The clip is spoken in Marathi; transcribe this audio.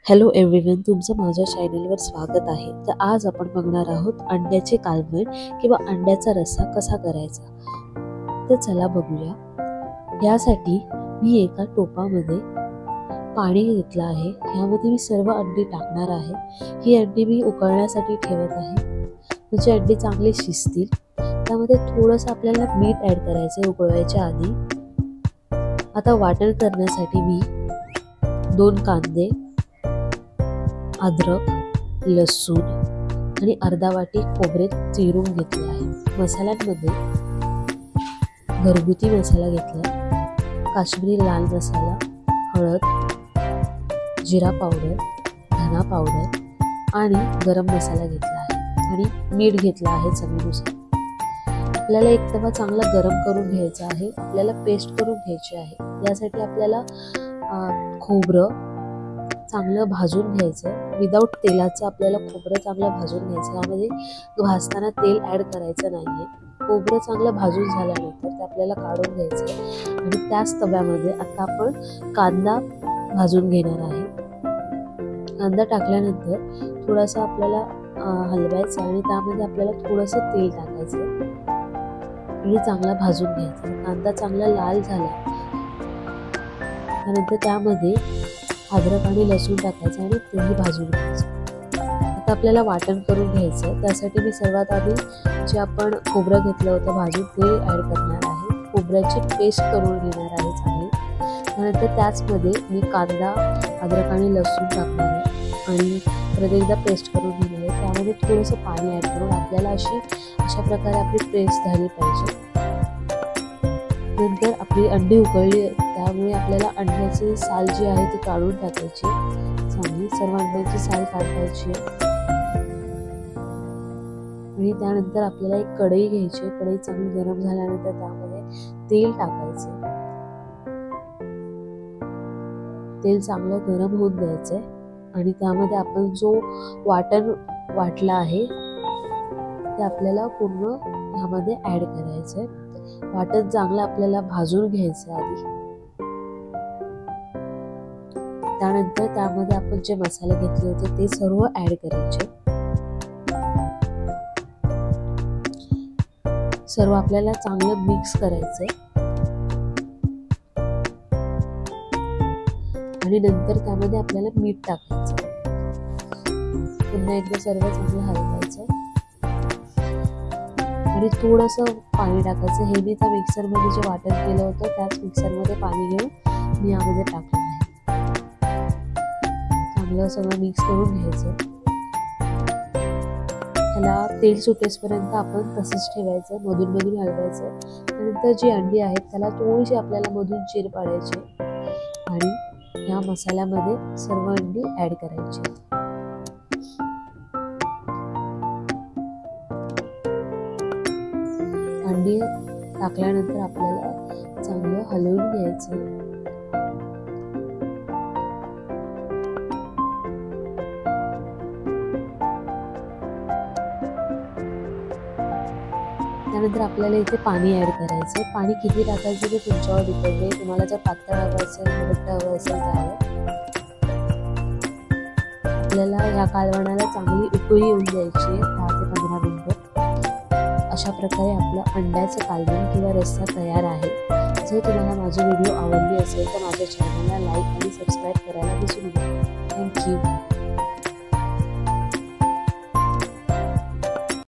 हॅलो एव्हरीवन, तुमचं माझ्या चॅनलवर स्वागत आहे। तर आज आपण बघणार आहोत अंड्याचे कालवण किंवा अंड्याचा रस्सा कसा करायचा। तर चला बघूया। यासाठी मी एका टोपामध्ये पाणी घेतलं आहे। यामध्ये मी सर्व अंडी टाकणार आहे। ही अंडी मी उकळण्यासाठी ठेवत आहे, म्हणजे अंडी चांगली शिजतील। त्यामध्ये थोडंसं आपल्याला मीठ ॲड करायचं उकळवायच्या आधी। आता वाटण करण्यासाठी मी 2 कांदे, अद्रक, लसूण आणि अर्धा वाटी खोबरे चिरून घेतले आहे। मसाल्यांमध्ये घरगुती मसाला घेतला, काश्मीरी लाल मसाला, हळद, जिरा पावडर, धना पावडर आणि गरम मसाला घेतला आहे आणि मीठ घेतला आहे चवीनुसार। आपल्याला एक तवा चांगला गरम करून घ्यायचा आहे। आपल्याला पेस्ट करून घ्यायची आहे। यासाठी आपल्याला खोबरं चांगलं भाजून घ्यायचं। विदाऊट तेलाचं आपल्याला खोबरं चांगलं भाजून घ्यायचं। यामध्ये भाजताना तेल ॲड करायचं नाहीये। खोबरं चांगलं भाजून झाल्यानंतर ते आपल्याला काढून घ्यायचं आणि त्याच तव्यामध्ये आता आपण कांदा भाजून घेणार आहे। कांदा टाकल्यानंतर थोडासा आपल्याला हलवायचं आणि त्यामध्ये आपल्याला थोडंसं तेल टाकायचं आणि चांगला भाजून घ्यायचा। कांदा चांगला लाल झाला त्यानंतर त्यामध्ये अद्रक आणि लसूण टाकायचं आणि तेही भाजून घ्यायचं। आता आपल्याला वाटण करून घ्यायचं। त्यासाठी मी सर्वात आधी जे आपण खोबरं घेतलं होतं भाजून ते ॲड करणार आहे। खोबऱ्याची पेस्ट करून घेणार आहे चांगली। त्यानंतर त्याचमध्ये मी कांदा, अद्रक आणि लसूण टाकणार आहे आणि परत एकदा पेस्ट करून घेणार आहे। त्यामध्ये थोडंसं पाणी ॲड करून आपल्याला अशा प्रकारे आपली पेस्ट झाली पाहिजे। नंतर आपली अंडी उकळली, त्यामुळे आपल्याला अंड्याची साल जी आहे ती काढून टाकायची। चांगली सर्व अंड्याची साल काढायची आणि त्यानंतर आपल्याला एक कढई घ्यायची। कढई चांगली गरम झाल्यानंतर त्यामध्ये तेल टाकायचं। तेल चांगलं गरम होऊन द्यायचंय आणि त्यामध्ये आपण जो वाटण वाटला आहे ते आपल्याला पूर्ण ह्यामध्ये ॲड करायचंय। वाटण चांगलं आपल्याला भाजून घ्यायचं आधी। त्यानंतर त्यामध्ये आपण जे मसाले घेतले होते ते सर्व ॲड करायचे। सर्व आपल्याला चांगलं मिक्स करायचंय आणि नंतर त्यामध्ये आपल्याला मीठ टाकायचं। पुन्हा एकदा सर्व चांगलं हलवायचं आणि थोडंसं पाणी टाकायचं। हे मी त्या मिक्सरमध्ये जे वाटण केलं होतं त्याच मिक्सरमध्ये पाणी घेऊन मी यामध्ये टाकलं आहे। चांगलं सगळं मिक्स करून घ्यायचं। त्याला तेल सुटेपर्यंत आपण तसंच ठेवायचं, मधून मधून हलवायचं। त्यानंतर जी अंडी आहेत त्याला थोडीशी आपल्याला मधून चीर पाडायची आणि या मसाल्यामध्ये सर्व अंडी ॲड करायची। अंडी टाकल्यानंतर आपल्याला चांगलं हलवून घ्यायचं। त्यानंतर आपल्याला इथे पाणी ॲड करायचं। पाणी किती टाकायचं ते तुमच्यावर डिपेंड आहे। तुम्हाला जर पातळ हवं असेल, घट्ट हवं असेल त्यावर आपल्याला या कालवणाला चांगली उकळी येऊन द्यायची 10 ते 15 मिनिटं। अशा प्रकारे आपलं अंड्याचं कालवण किंवा रस्सा तयार आहे। जर तुम्हाला माझी व्हिडिओ आवडली असेल तर माझ्या चॅनलला लाईक आणि सबस्क्राईब करायला विसरू नका। थँक्यू।